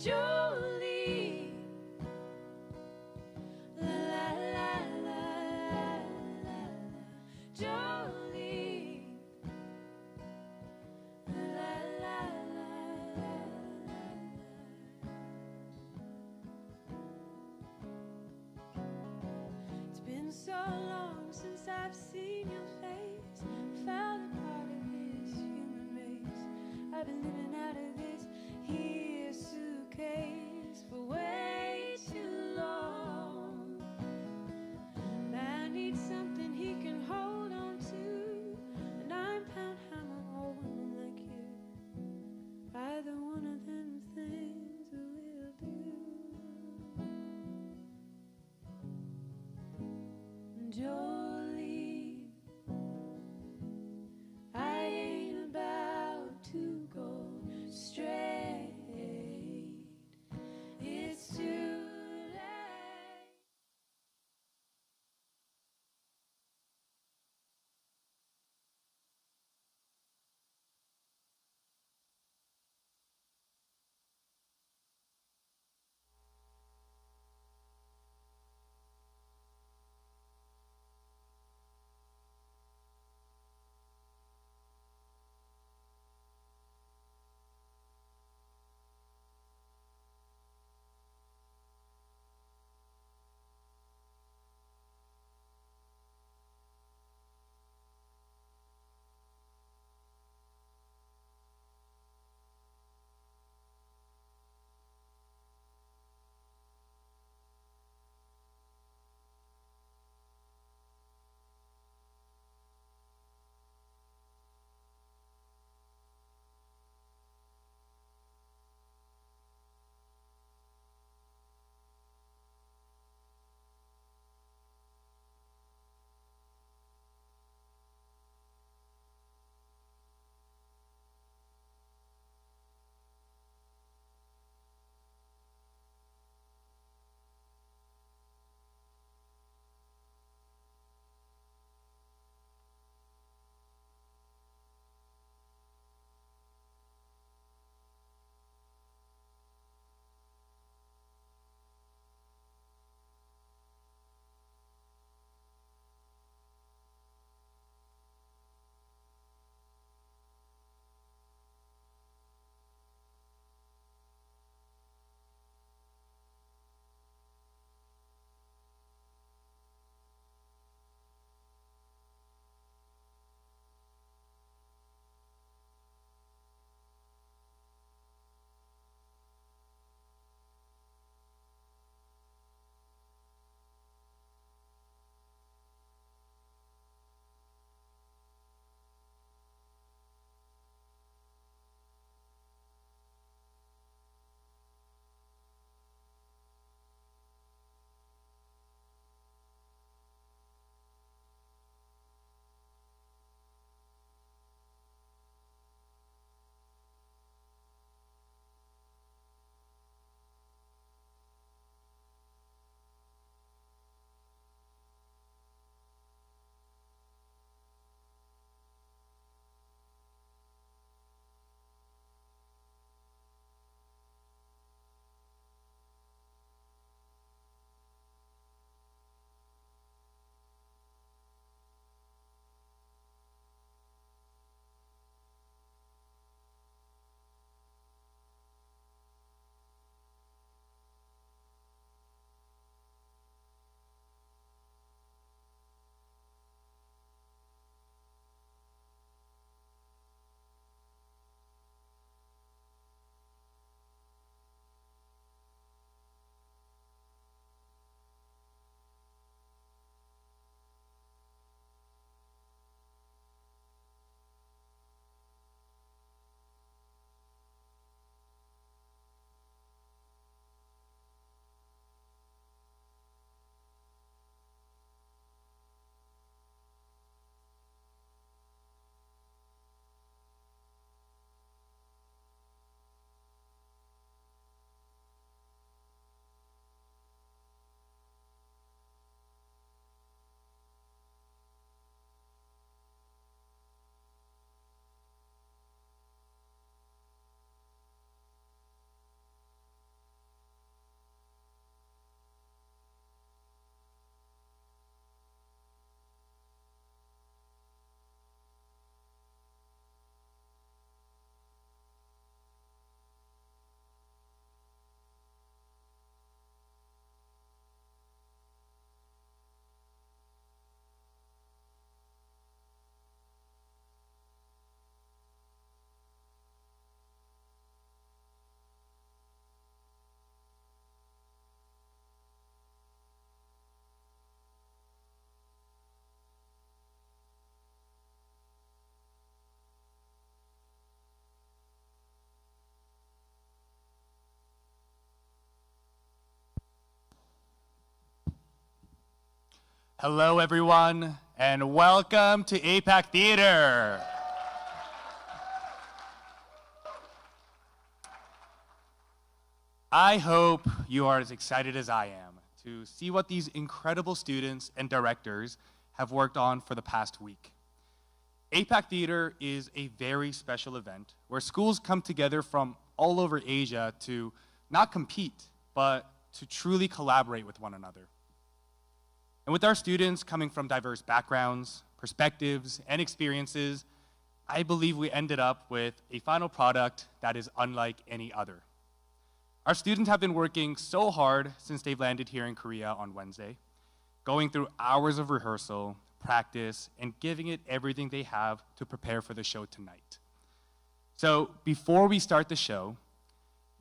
Jolie. La la la la la la. Jolie. La la la la la. It's been so long since I've seen your face, felt a part of this human race. I've been living out of this here suitcase for way too long. I need something he can hold on to, a 9-pound hammer or woman like you. Either one of them things will do. Jolie, I ain't about to go straight Hello, everyone, and welcome to APAC Theatre. I hope you are as excited as I am to see what these incredible students and directors have worked on for the past week. APAC Theatre is a very special event where schools come together from all over Asia to not compete, but to truly collaborate with one another. And with our students coming from diverse backgrounds, perspectives, and experiences, I believe we ended up with a final product that is unlike any other. Our students have been working so hard since they've landed here in Korea on Wednesday, going through hours of rehearsal, practice, and giving it everything they have to prepare for the show tonight. So before we start the show,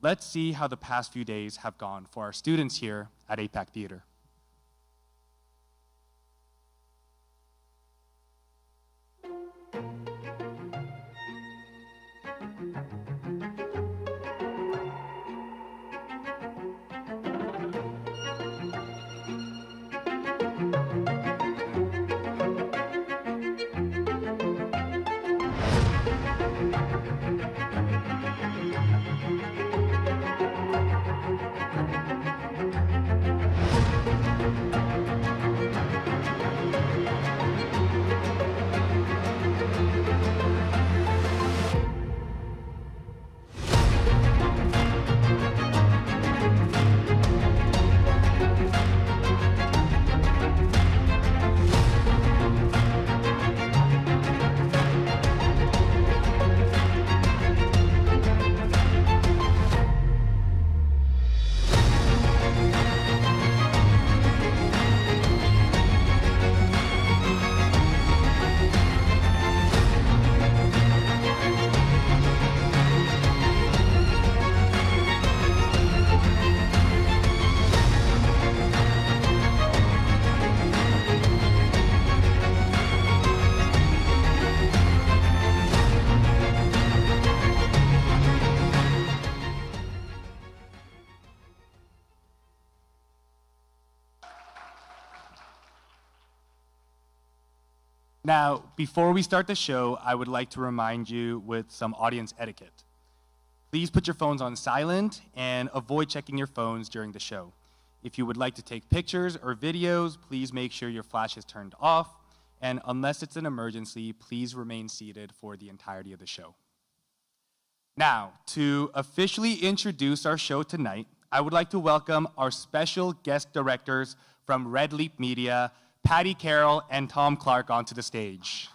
let's see how the past few days have gone for our students here at APAC Theatre. Now, before we start the show, I would like to remind you with some audience etiquette. Please put your phones on silent and avoid checking your phones during the show. If you would like to take pictures or videos, please make sure your flash is turned off. And unless it's an emergency, please remain seated for the entirety of the show. Now, to officially introduce our show tonight, I would like to welcome our special guest directors from Red Leap Media, Patty Carroll and Tom Clark, onto the stage.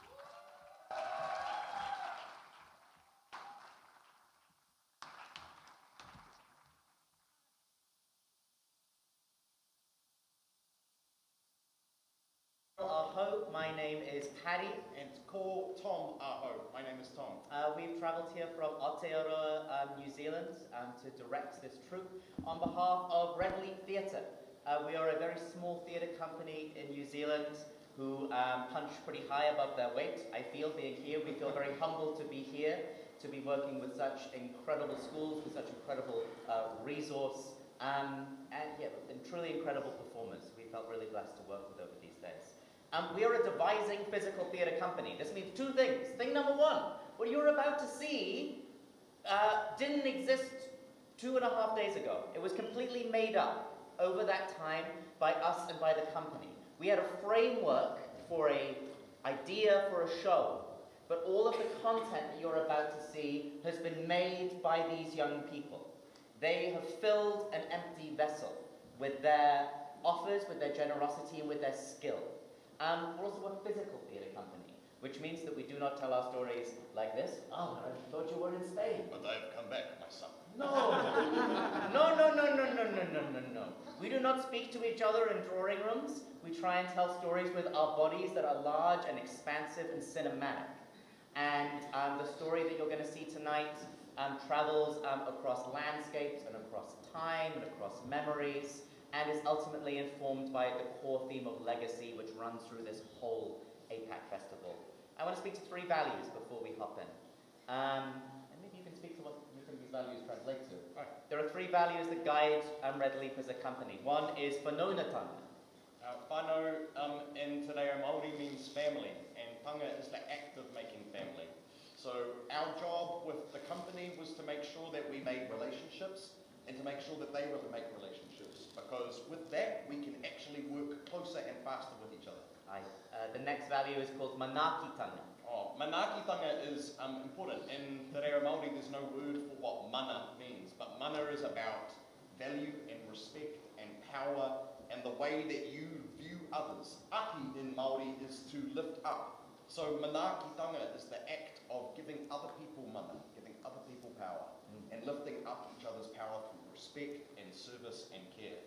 Aho, my name is Patty. And call Tom Aho. My name is Tom. We've travelled here from Aotearoa, New Zealand, to direct this troupe on behalf of Red Leap Theatre. We are a very small theatre company in New Zealand who punch pretty high above their weight. I feel being here, we feel very humbled to be here, to be working with such incredible schools, with such incredible resource, and truly incredible performers. We felt really blessed to work with over these days. We are a devising physical theatre company. This means two things. Thing number one, what you're about to see didn't exist 2.5 days ago. It was completely made up over that time by us and by the company. We had a framework for an idea for a show, but all of the content that you're about to see has been made by these young people. They have filled an empty vessel with their offers, with their generosity, and with their skill. We're also a physical theatre company, which means that we do not tell our stories like this. Oh, I thought you were in Spain. But I've come back, my son. No. No. We do not speak to each other in drawing rooms. We try and tell stories with our bodies that are large and expansive and cinematic. And the story that you're going to see tonight travels across landscapes and across time and across memories, and is ultimately informed by the core theme of legacy, which runs through this whole APAC festival. I want to speak to 3 values before we hop in. And maybe you can speak to what you think these values translate to. Right. There are 3 values that guide Red Leap as a company. One is whanaungatanga. Whānau in Te Reo Māori means family, and tanga is the act of making family. So our job with the company was to make sure that we made relationships and to make sure that they were to make relationships, because with that we can actually work closer and faster with each other. Aye. The next value is called manakitanga. Manakitanga is important. In Te Reo Māori there's no word for what mana means, but mana is about value and respect and power and the way that you view others. Aki in Māori is to lift up. So manakitanga is the act of giving other people mana, giving other people power, and lifting up each other's power through respect and service and care.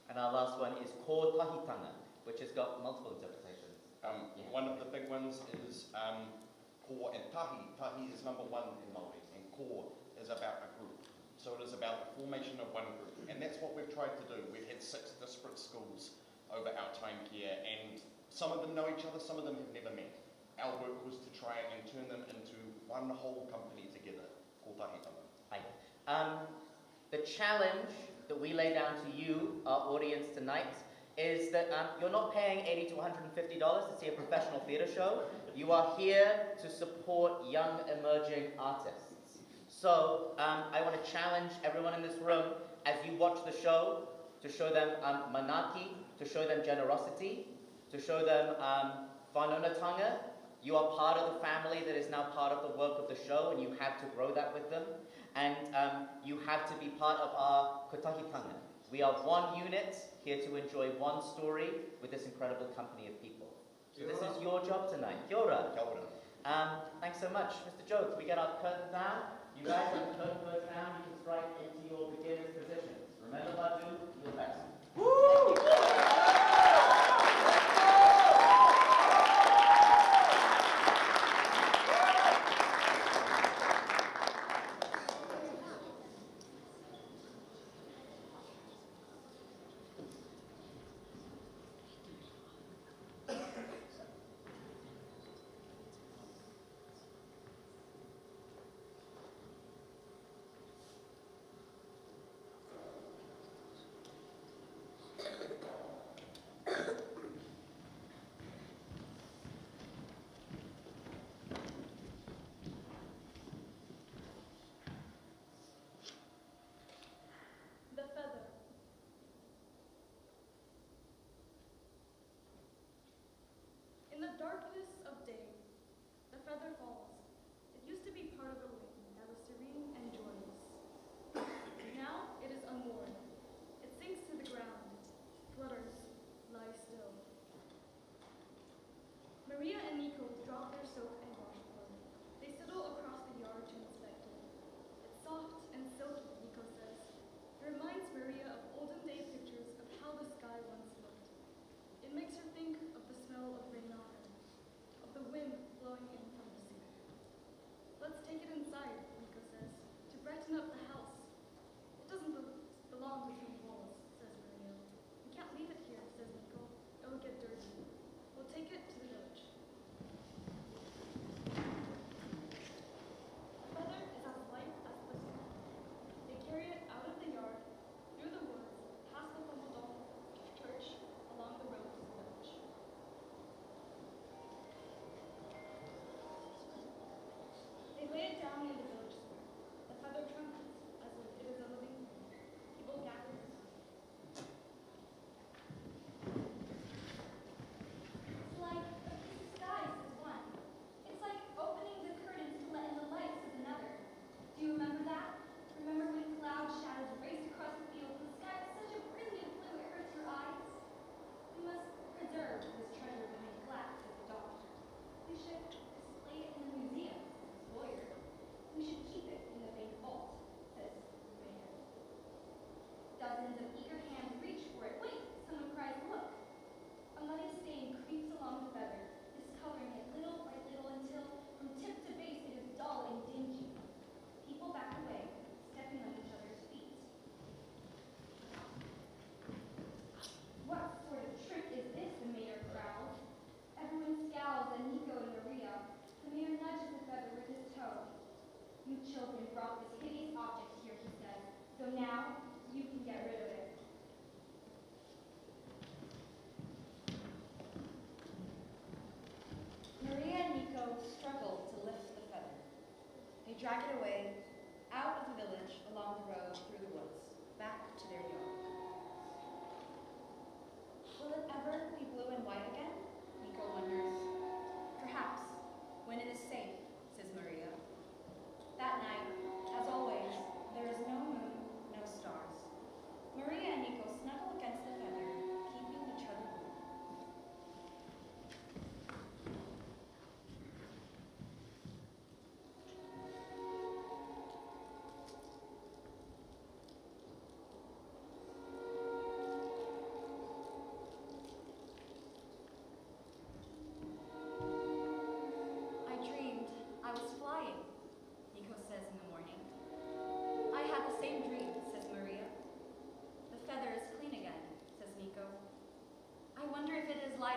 And our last one is kōtahitanga, which has got multiple interpretations. One of the big ones is ko and tahi. Tahi is number one in Māori, and ko is about a group. So it is about the formation of one group, and that's what we've tried to do. We've had 6 disparate schools over our time here, and some of them know each other, some of them have never met. Our work was to try and turn them into one whole company together, kōtahitanga. Hi. The challenge that we lay down to you, our audience tonight, is that you're not paying $80 to $150 to see a professional theatre show. You are here to support young emerging artists. So I want to challenge everyone in this room, as you watch the show, to show them manaki, to show them generosity, to show them whanaungatanga. You are part of the family that is now part of the work of the show, and you have to grow that with them. And you have to be part of our kōtahitanga. We are one unit, here to enjoy one story with this incredible company of people. So this is your job tonight. Kia ora. Kia ora. Thanks so much. Mr. Joe, can we get our curtain down? You guys, when the curtain goes down, you can strike into your beginner's positions. Remember, Badu, your best. Woo!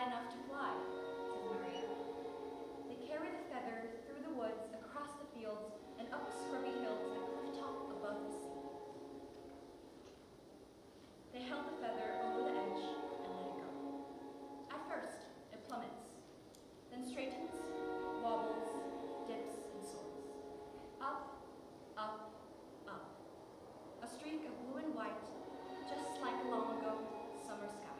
light enough to fly, says Maria. They carry the feather through the woods, across the fields, and up the scrubby hills at a cliff top above the sea. They held the feather over the edge and let it go. At first, it plummets, then straightens, wobbles, dips, and soars. Up, up, up. A streak of blue and white, just like a long ago summer sky.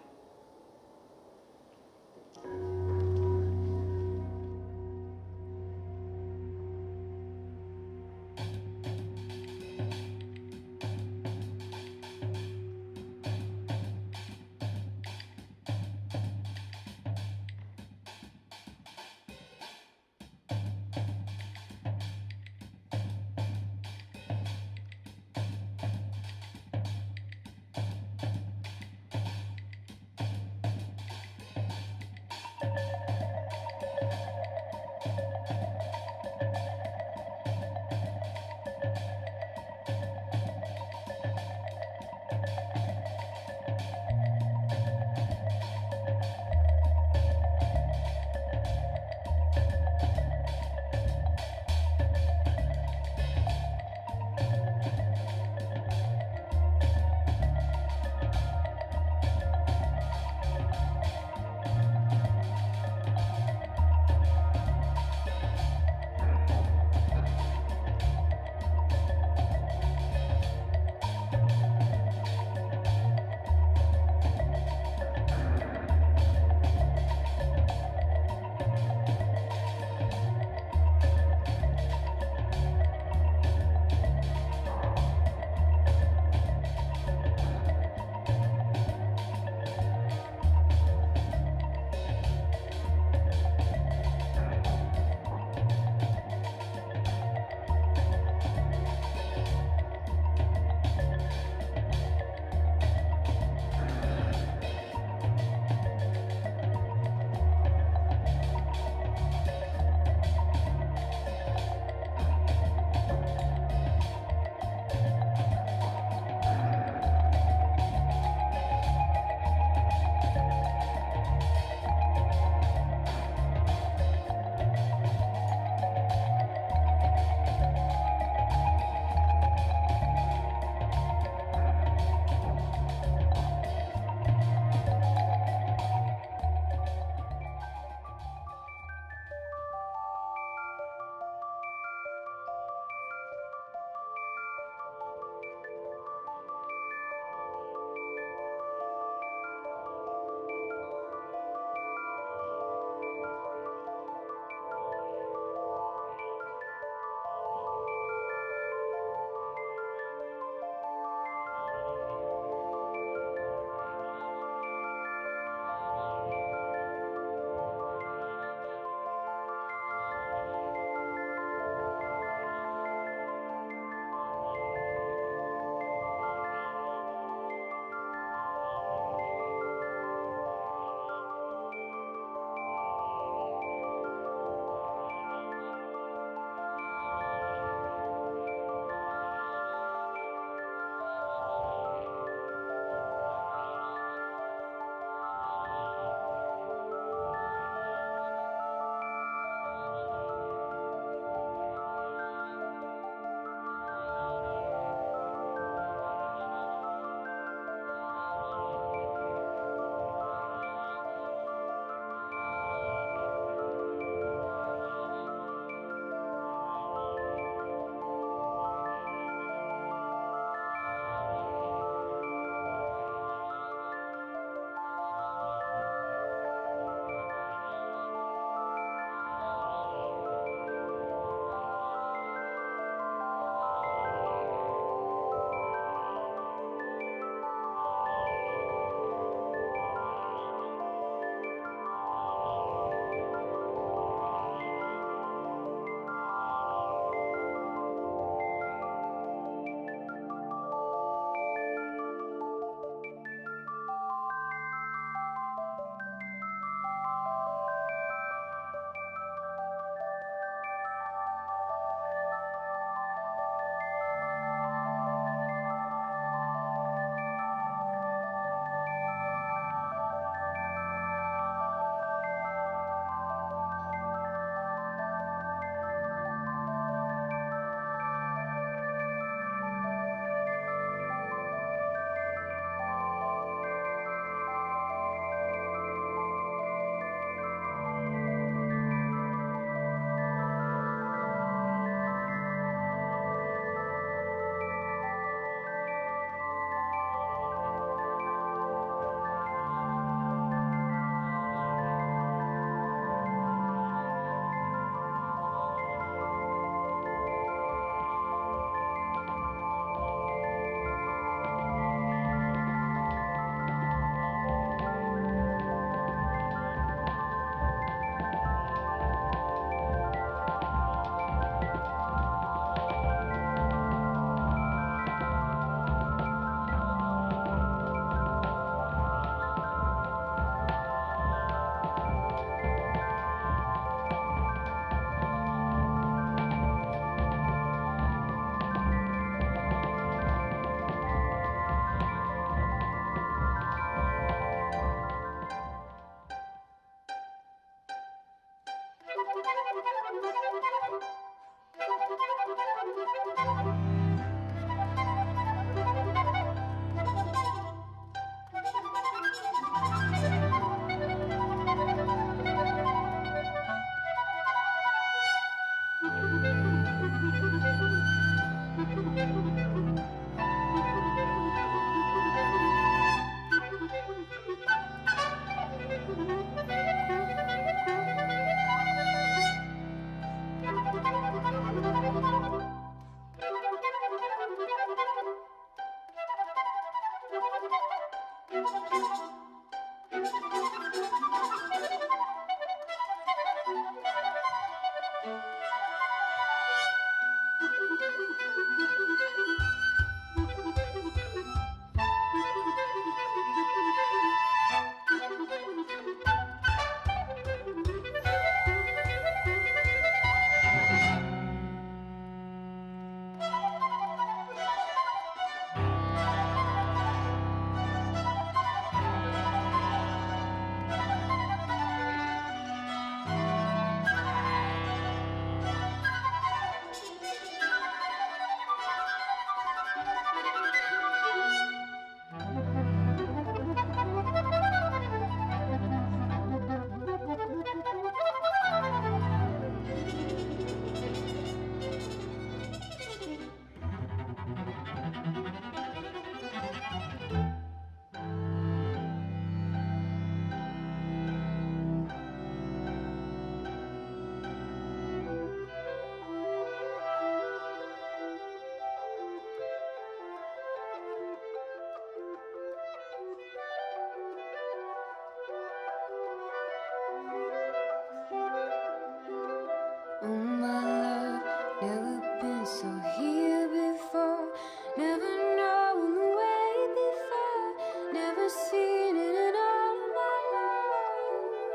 Oh my love, never been so here before, never known the way before, never seen it in all of my life.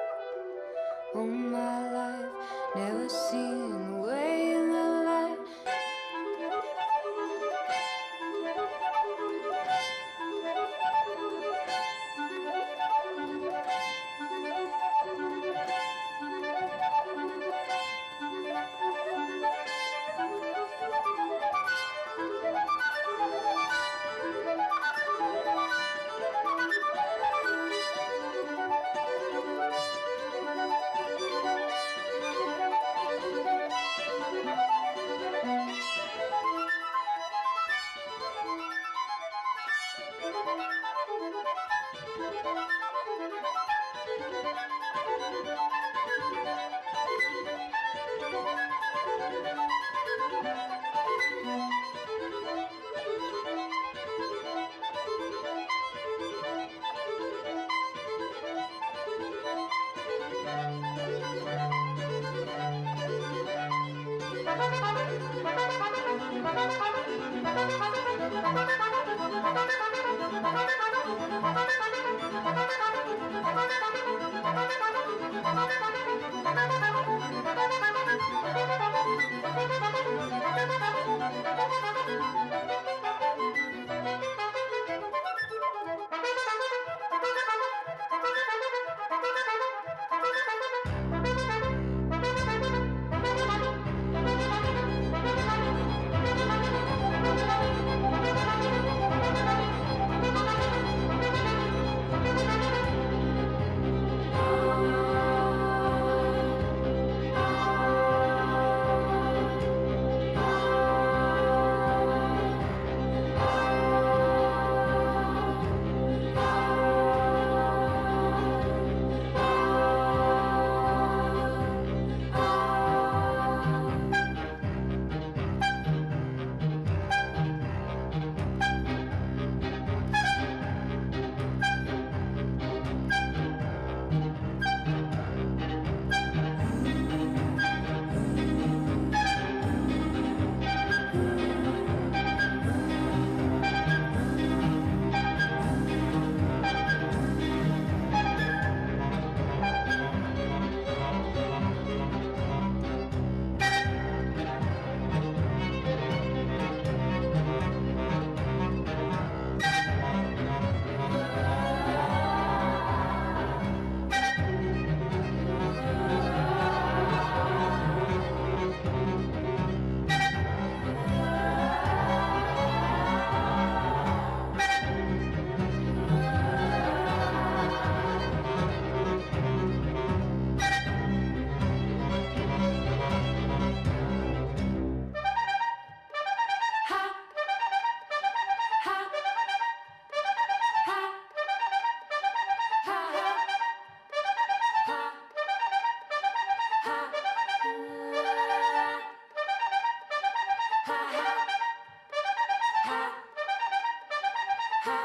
Oh my life, never seen the way in the light. Could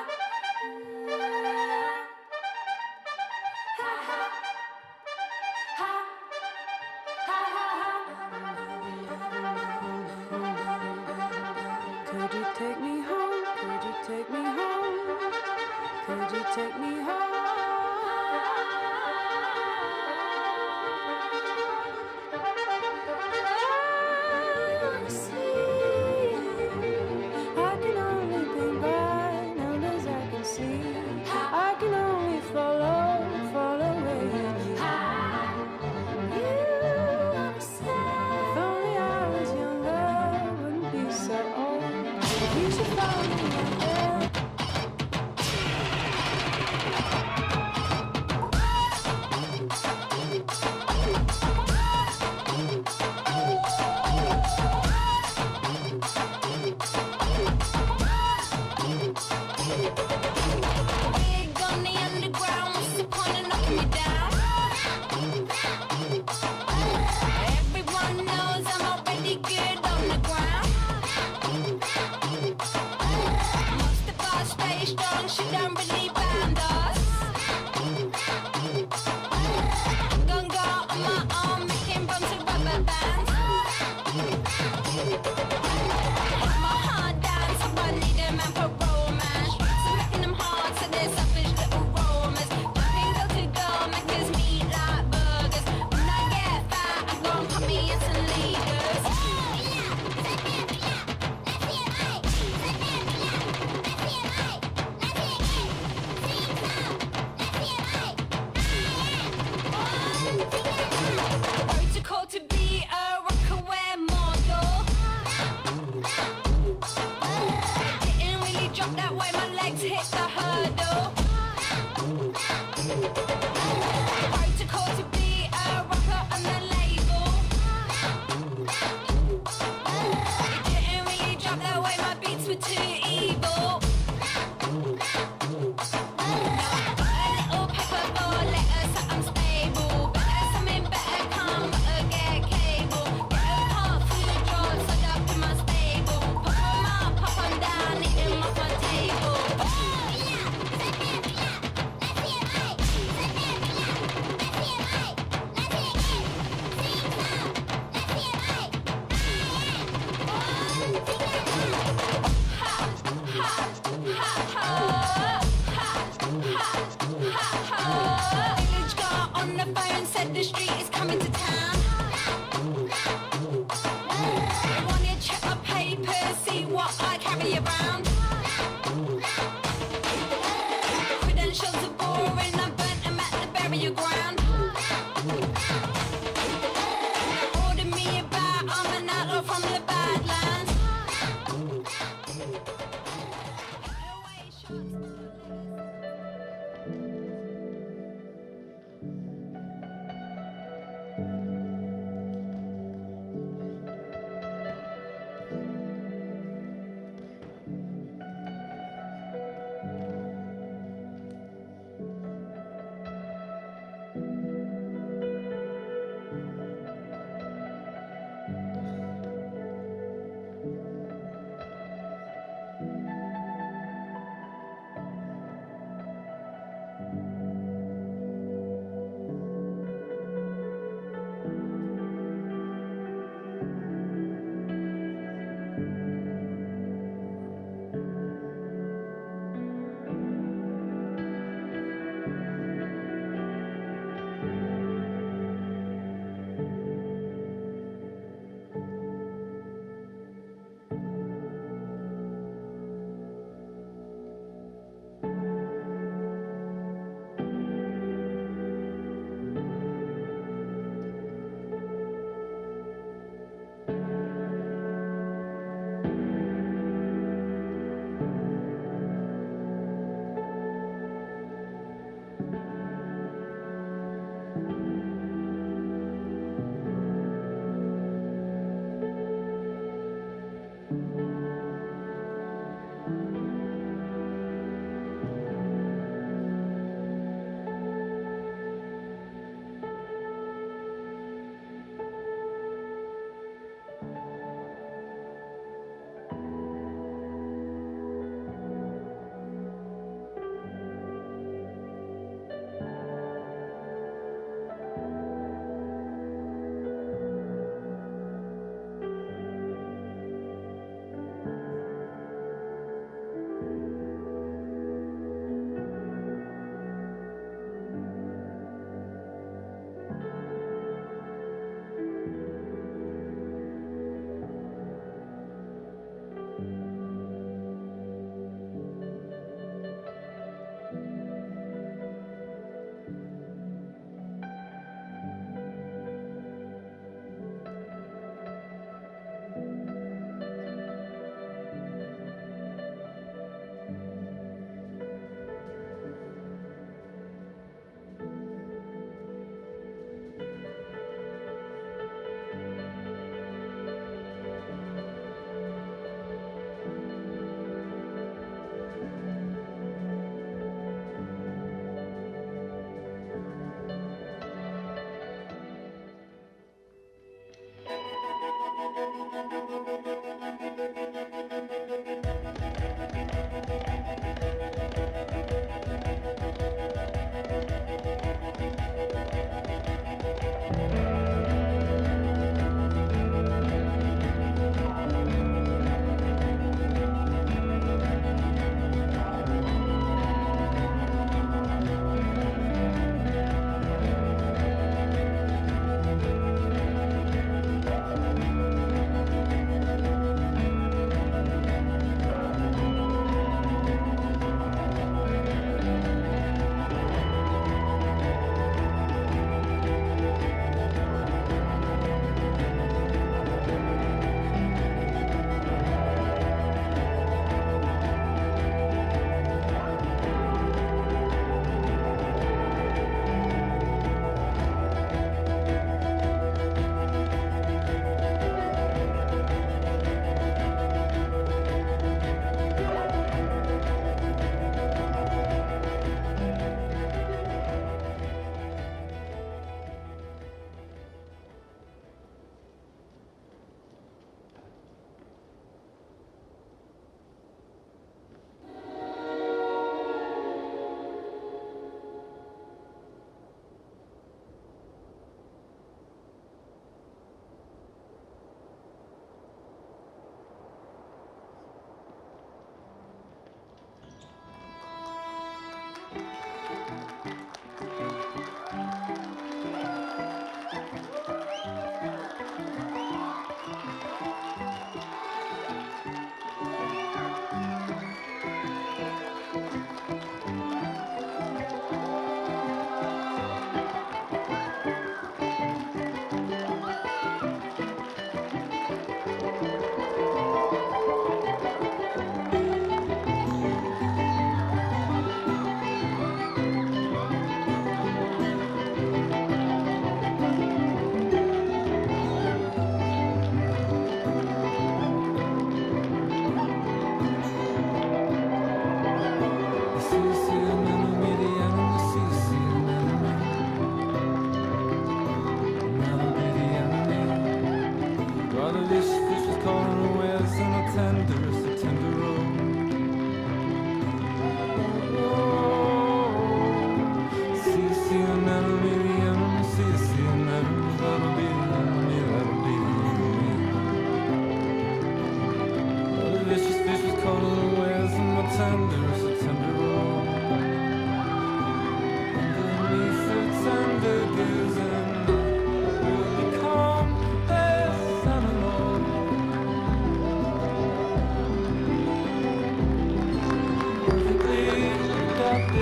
you take me home? Could you take me home? Could you take me home? I see. I can only think right now as I can see. I can only follow where you lead. You understand. If only I was younger, wouldn't be so old. You should follow me there. Big on the underground, what's the point of knocking me down? Everyone knows I'm already good on the ground. Most of us stay strong, she don't really band us. Gonna go on my own, making bumps and rubber bands. Put my heart down, so I need a man for romance. So making them hard, so they're selfish little romance. Jumping girl to girl, make us meet like burgers. When I get fat, I'm gonna put me in some leaders. Protocol to be a rockaway model. Didn't really drop that way, my legs hit the hurdle. Protocol to be a rocker on the label. Didn't really drop that way, my beats were too evil. A little paper for letters, so I'm stable. Better something better come, better get cable. Get a pot full of drugs, set up in my stable. Pop 'em up, pop 'em down, eat 'em off my table. Ha, ha.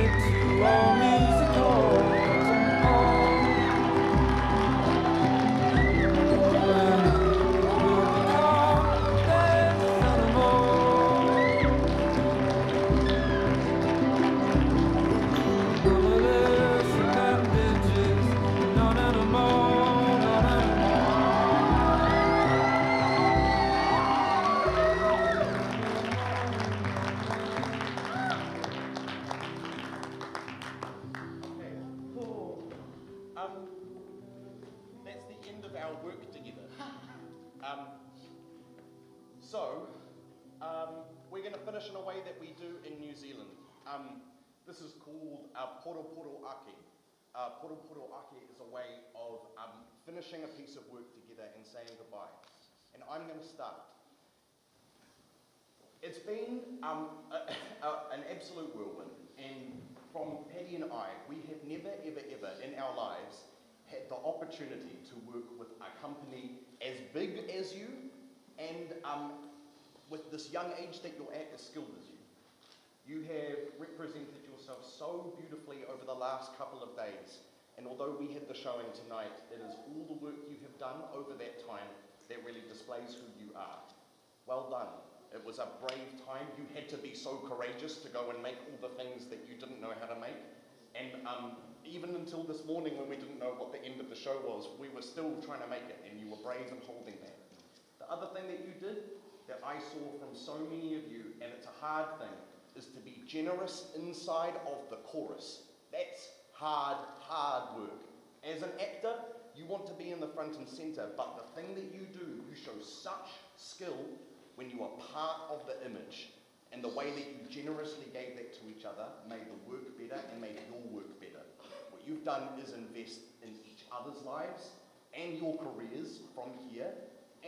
it to all music halls and all. We'll become the best animals. None of this appendages, none anymore, none anymore. Okay, cool. That's the end of our work together. We're going to finish in a way that we do in New Zealand. This is called poro poro ake. Poro poro ake is a way of finishing a piece of work together and saying goodbye. And I'm going to start. It's been an absolute whirlwind, and from Paddy and I, we have never, ever, ever in our lives had the opportunity to work with a company as big as you, and with this young age that you're at, as skilled as you. You have represented yourself so beautifully over the last couple of days, and although we had the showing tonight, it is all the work you have done over that time that really displays who you are. Well done. It was a brave time. You had to be so courageous to go and make all the things that you didn't know how to make. And even until this morning when we didn't know what the end of the show was, we were still trying to make it, and you were brave in holding that. The other thing that you did that I saw from so many of you, and it's a hard thing, is to be generous inside of the chorus. That's hard, hard work. As an actor, you want to be in the front and center, but the thing that you do, you show such skill when you are part of the image. And the way that you generously gave that to each other made the work better and made your work better. What you've done is invest in each other's lives and your careers from here,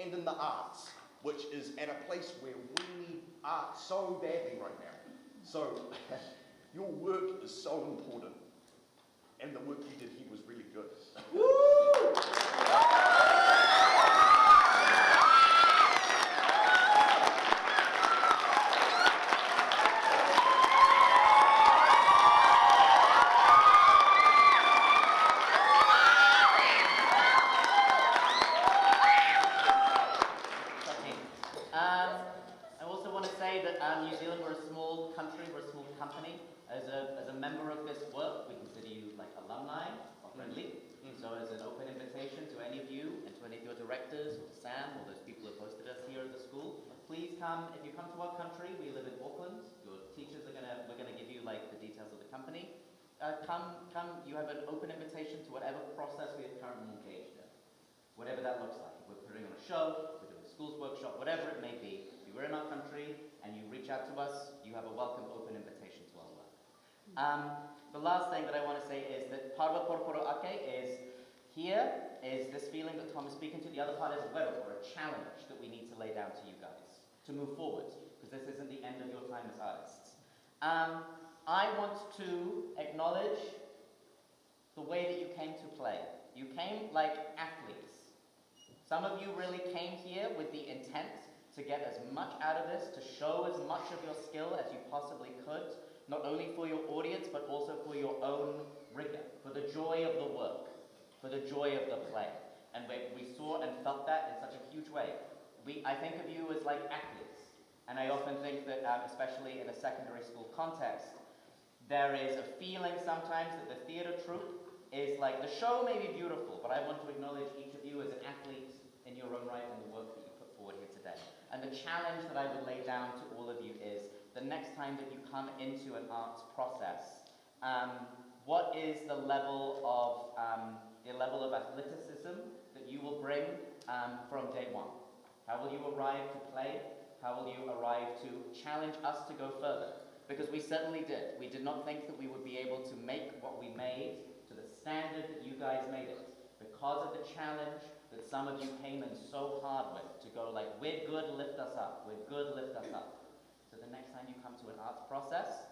and in the arts, which is at a place where we need art so badly right now. So your work is so important, and the work you did here was really good. I also want to say that New Zealand, we're a small country, we're a small company. As a member of this work, we consider you like alumni or friendly. So as an open invitation to any of you and to any of your directors or to Sam or those people who hosted us here at the school, please come. If you come to our country, we live in Auckland. Your teachers we're gonna give you like the details of the company. Come. You have an open invitation to whatever process we are currently engaged in, whatever that looks like. If we're putting on a show, if we're doing a schools workshop, whatever it may be. If you're in our country and you reach out to us, you have a welcome, open invitation to our work. The last thing that I want to say is that part of Poro Poro Ake is here is this feeling that Tom is speaking to. The other part is wero, or a challenge that we need to lay down to you guys to move forward, because this isn't the end of your time as artists. I want to acknowledge the way that you came to play. You came like athletes. Some of you really came here with the intent to get as much out of this, to show as much of your skill as you possibly could, not only for your audience, but also for your own rigor, for the joy of the work, for the joy of the play. And we saw and felt that in such a huge way. I think of you as like athletes, and I often think that, especially in a secondary school context, there is a feeling sometimes that the theatre troupe is like, the show may be beautiful, but I want to acknowledge each of you as an athlete in your own right and the work that you put forward here today. And the challenge that I would lay down to all of you is, the next time that you come into an arts process, what is the level of athleticism that you will bring from day one? How will you arrive to play? How will you arrive to challenge us to go further? Because we certainly did. We did not think that we would be able to make what we made to the standard that you guys made it, because of the challenge that some of you came in so hard with, to go like, we're good, lift us up, we're good, lift us up. So the next time you come to an arts process,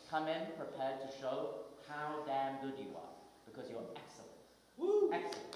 come in prepared to show how damn good you are, because you're excellent. Woo! Excellent.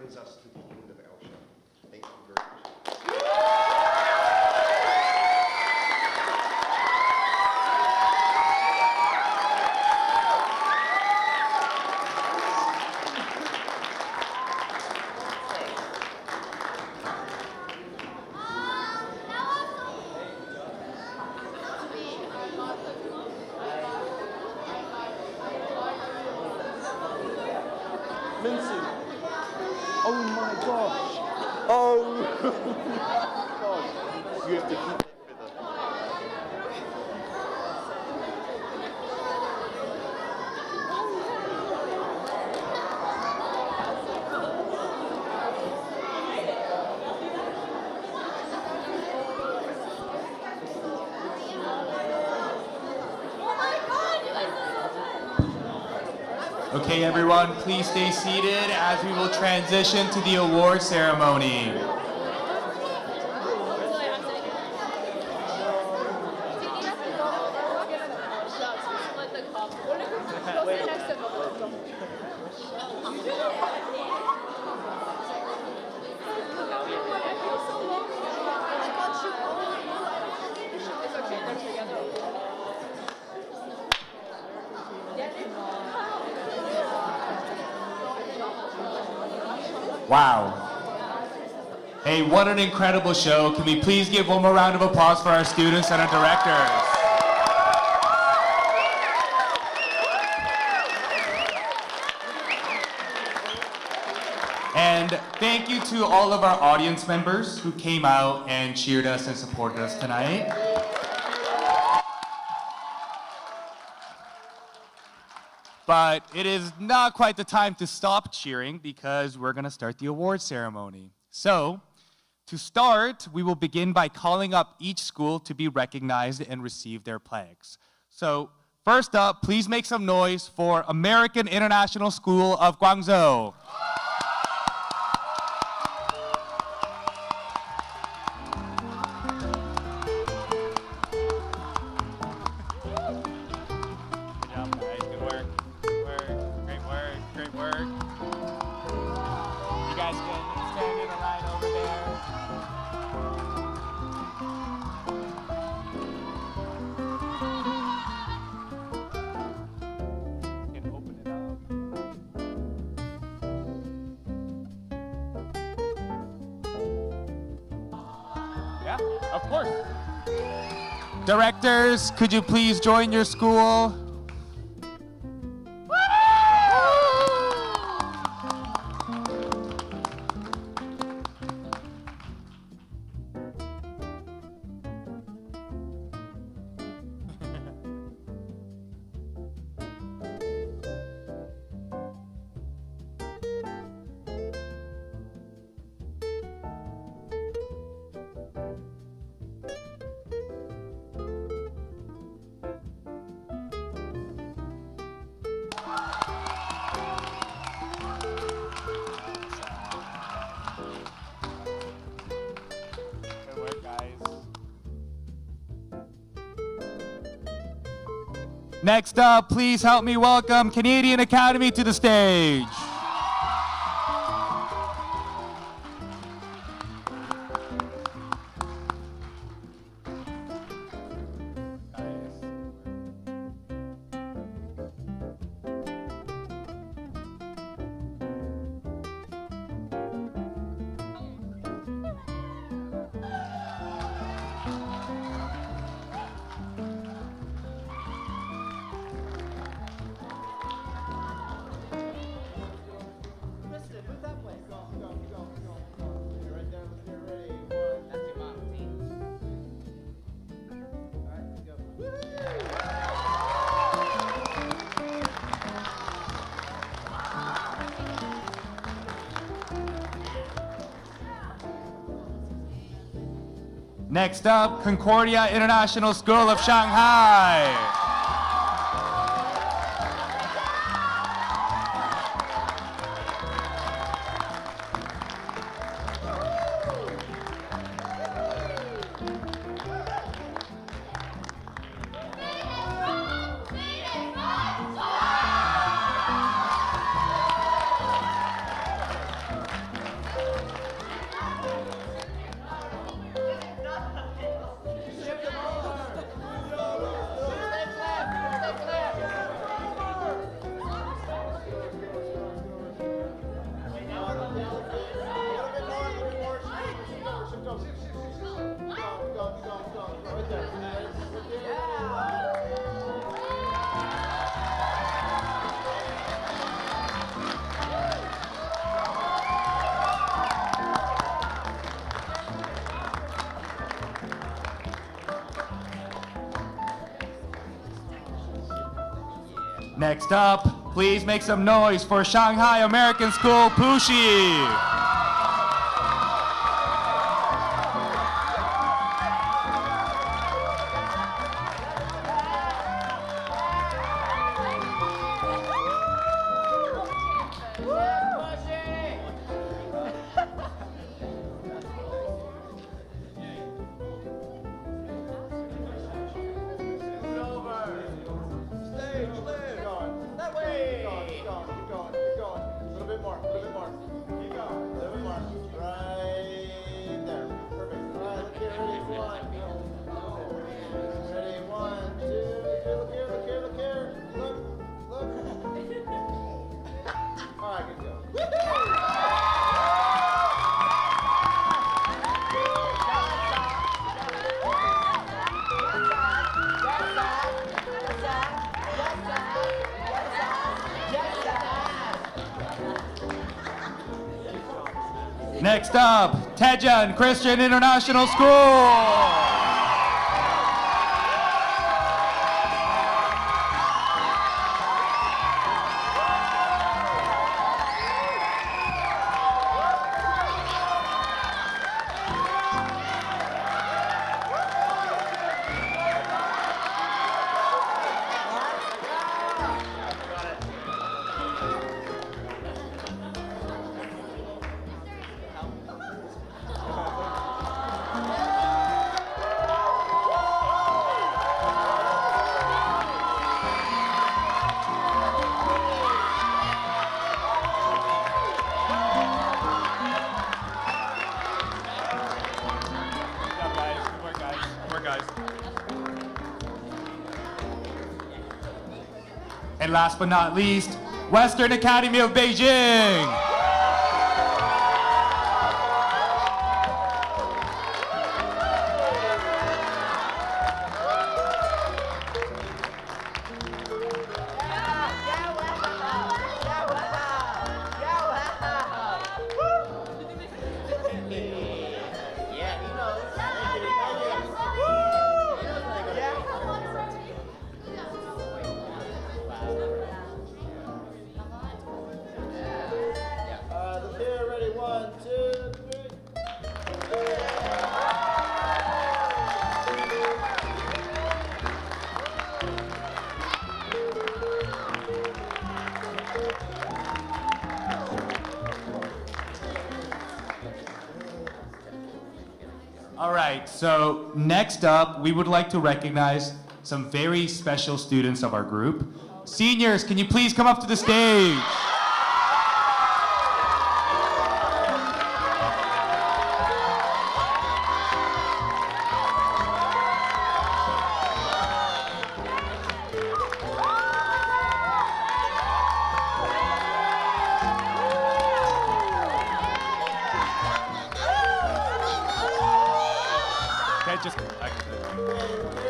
brings us to the end of our show. Thank you very much. Mincy. Oh my gosh. Oh gosh. You have to keep that Okay, everyone, please stay seated as we will transition to the award ceremony. Wow. Hey, what an incredible show. Can we please give one more round of applause for our students and our directors? And thank you to all of our audience members who came out and cheered us and supported us tonight. But it is not quite the time to stop cheering because we're going to start the award ceremony. So, to start, we will begin by calling up each school to be recognized and receive their plaques. So, first up, please make some noise for American International School of Guangzhou. Of course. Directors, could you please join your school? Next up, please help me welcome Canadian Academy to the stage. Next up, Concordia International School of Shanghai. Next up, please make some noise for Shanghai American School Puxi. Next up, Taejeon Christian International School. And last but not least, Western Academy of Beijing. All right, so next up, we would like to recognize some very special students of our group. Seniors, can you please come up to the stage?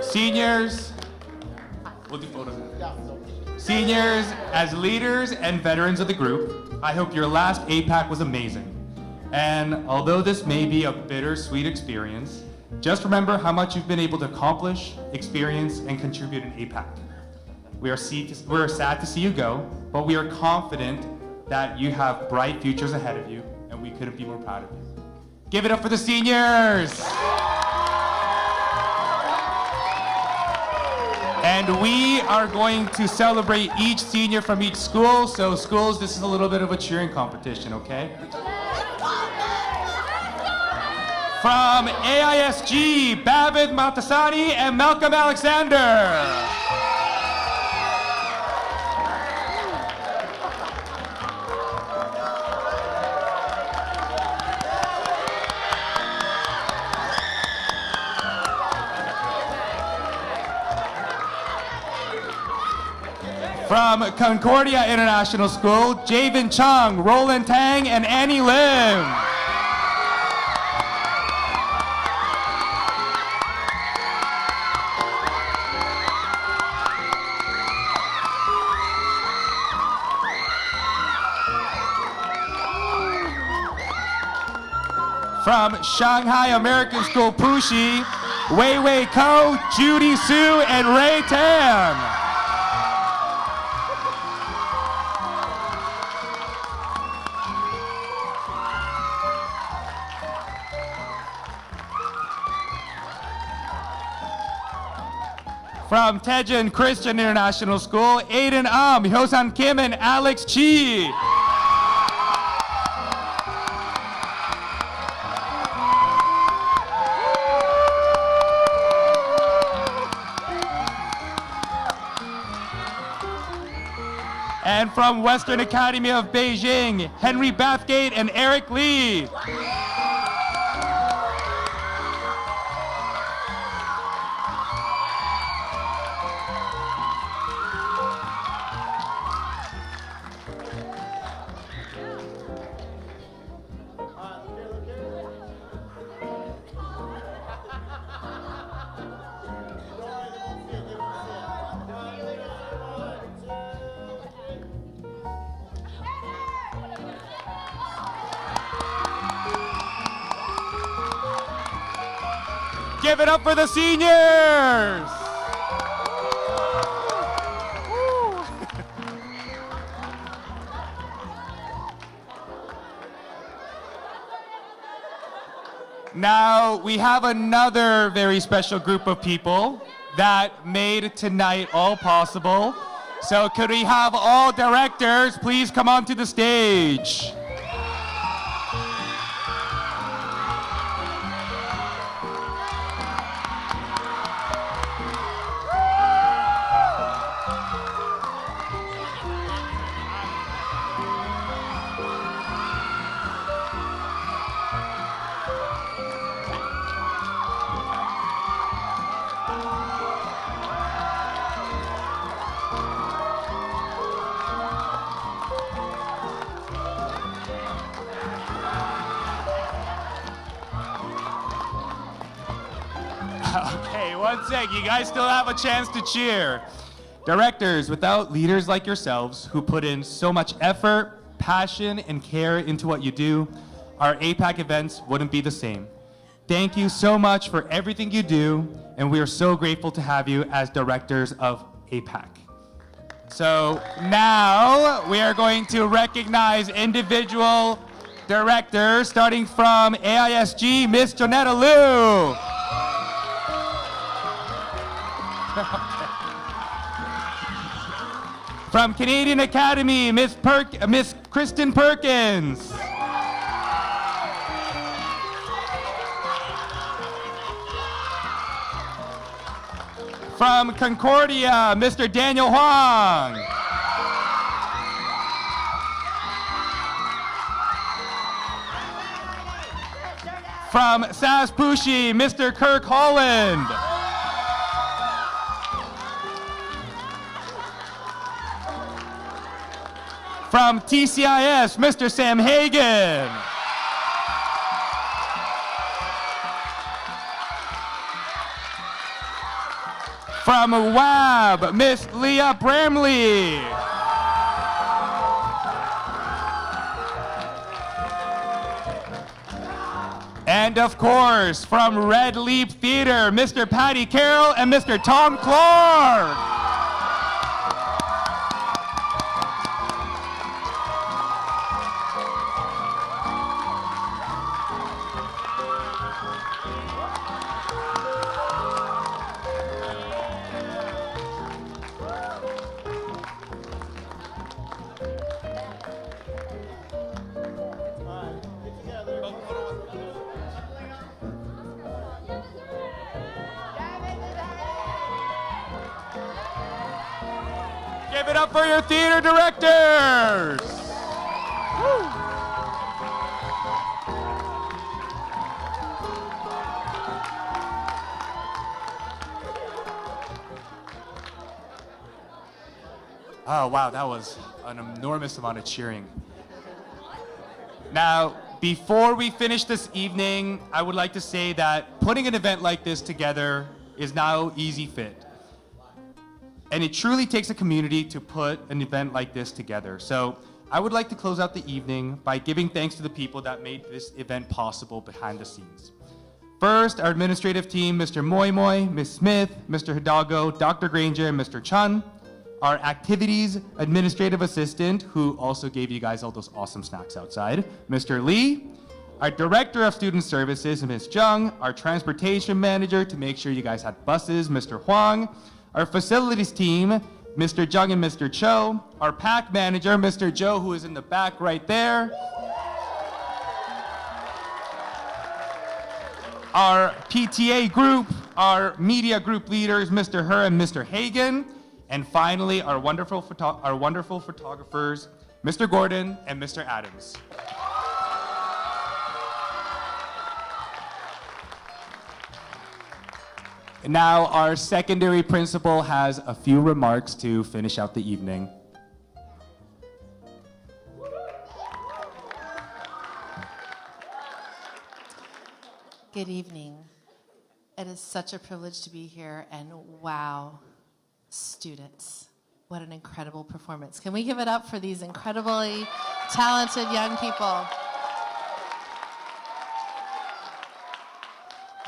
Seniors, we'll do photos. Seniors, as leaders and veterans of the group, I hope your last APAC was amazing. And although this may be a bittersweet experience, just remember how much you've been able to accomplish, experience, and contribute in APAC. We're sad to see you go, but we are confident that you have bright futures ahead of you, and we couldn't be more proud of you. Give it up for the seniors! And we are going to celebrate each senior from each school. So schools, this is a little bit of a cheering competition, okay? From AISG, Babid Maltasani and Malcolm Alexander. From Concordia International School, Javen Chung, Roland Tang, and Annie Lim. From Shanghai American School Puxi, Wei Wei Ko, Judy Su, and Ray Tam. From Tejan Christian International School, Aiden Hyosan Kim, and Alex Chi. And from Western Academy of Beijing, Henry Bathgate and Eric Lee. Give it up for the seniors! Now, we have another very special group of people that made tonight all possible. So could we have all directors please come onto the stage? Okay, one sec. You guys still have a chance to cheer. Directors, without leaders like yourselves who put in so much effort, passion, and care into what you do, our APAC events wouldn't be the same. Thank you so much for everything you do, and we are so grateful to have you as directors of APAC. So now we are going to recognize individual directors, starting from AISG, Miss Jonetta Liu. From Canadian Academy, Miss Kristen Perkins. From Concordia, Mr. Daniel Huang. From Saspushi, Mr. Kirk Holland. From TCIS, Mr. Sam Hagen. From WAB, Miss Leah Bramley. And of course, from Red Leap Theatre, Mr. Patty Carroll and Mr. Tom Clark. Give it up for your theater directors! Woo. Oh, wow, that was an enormous amount of cheering. Now, before we finish this evening, I would like to say that putting an event like this together is no easy fit. And it truly takes a community to put an event like this together. So I would like to close out the evening by giving thanks to the people that made this event possible behind the scenes. First, our administrative team, Mr. Moy Moy, Ms. Smith, Mr. Hidalgo, Dr. Granger, and Mr. Chun. Our activities administrative assistant, who also gave you guys all those awesome snacks outside, Mr. Lee. Our director of student services, Ms. Jung. Our transportation manager to make sure you guys had buses, Mr. Huang. Our facilities team, Mr. Jung and Mr. Cho. Our PAC manager, Mr. Joe, who is in the back right there. Our PTA group, our media group leaders, Mr. Her and Mr. Hagan. And finally, our wonderful photographers, Mr. Gordon and Mr. Adams. Now, our secondary principal has a few remarks to finish out the evening. Good evening. It is such a privilege to be here, and wow, students, what an incredible performance. Can we give it up for these incredibly talented young people?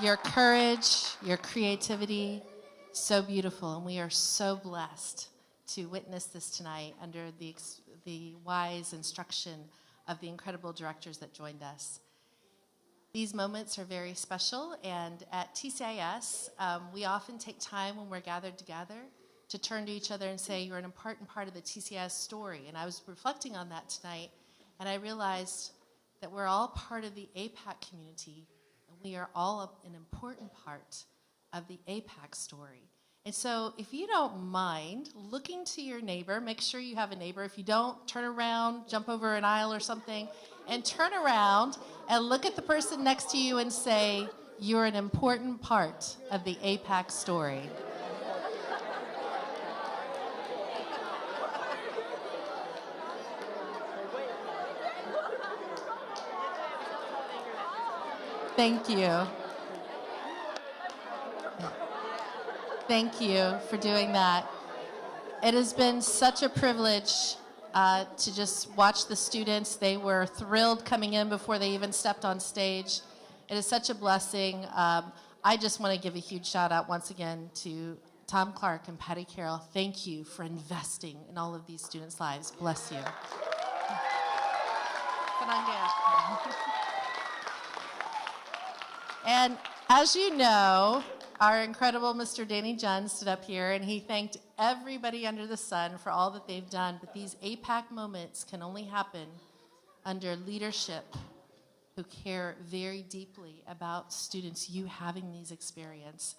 Your courage, your creativity, so beautiful, and we are so blessed to witness this tonight under the wise instruction of the incredible directors that joined us. These moments are very special, and at TCIS, we often take time when we're gathered together to turn to each other and say, you're an important part of the TCIS story. And I was reflecting on that tonight, and I realized that we're all part of the APAC community, and we are all an important part of the APAC story. And so if you don't mind looking to your neighbor, make sure you have a neighbor. If you don't, turn around, jump over an aisle or something, and turn around and look at the person next to you and say, you're an important part of the APAC story. Thank you. Thank you for doing that. It has been such a privilege to just watch the students. They were thrilled coming in before they even stepped on stage. It is such a blessing. I just want to give a huge shout out once again to Tom Clark and Patty Carroll. Thank you for investing in all of these students' lives. Bless you. And as you know, our incredible Mr. Danny Jun stood up here and he thanked everybody under the sun for all that they've done. But these APAC moments can only happen under leadership who care very deeply about students, you having these experiences.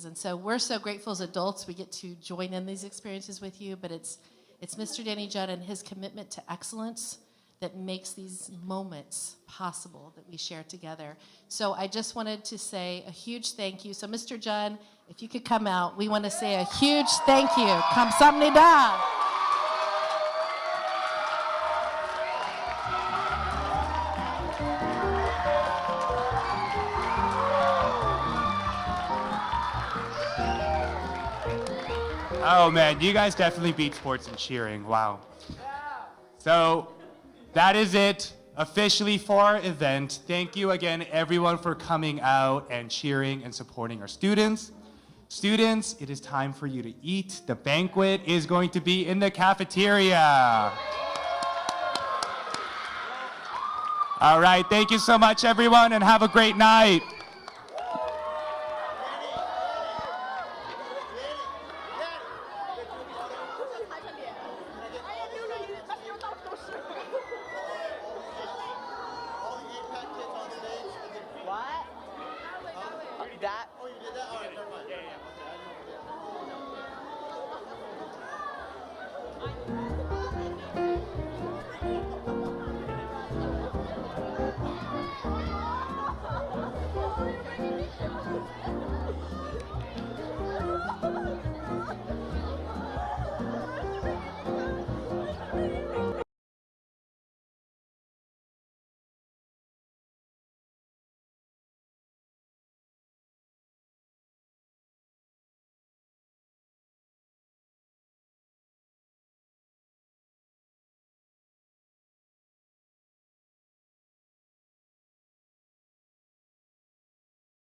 And so we're so grateful as adults we get to join in these experiences with you, but it's Mr. Danny Judd and his commitment to excellence that makes these moments possible that we share together. So I just wanted to say a huge thank you. So Mr. Judd, if you could come out, we want to say a huge thank you. Kamsahamnida. Oh man, you guys definitely beat sports and cheering, wow. So that is it officially for our event. Thank you again everyone for coming out and cheering and supporting our students. Students, it is time for you to eat. The banquet is going to be in the cafeteria. All right, thank you so much everyone and have a great night. That?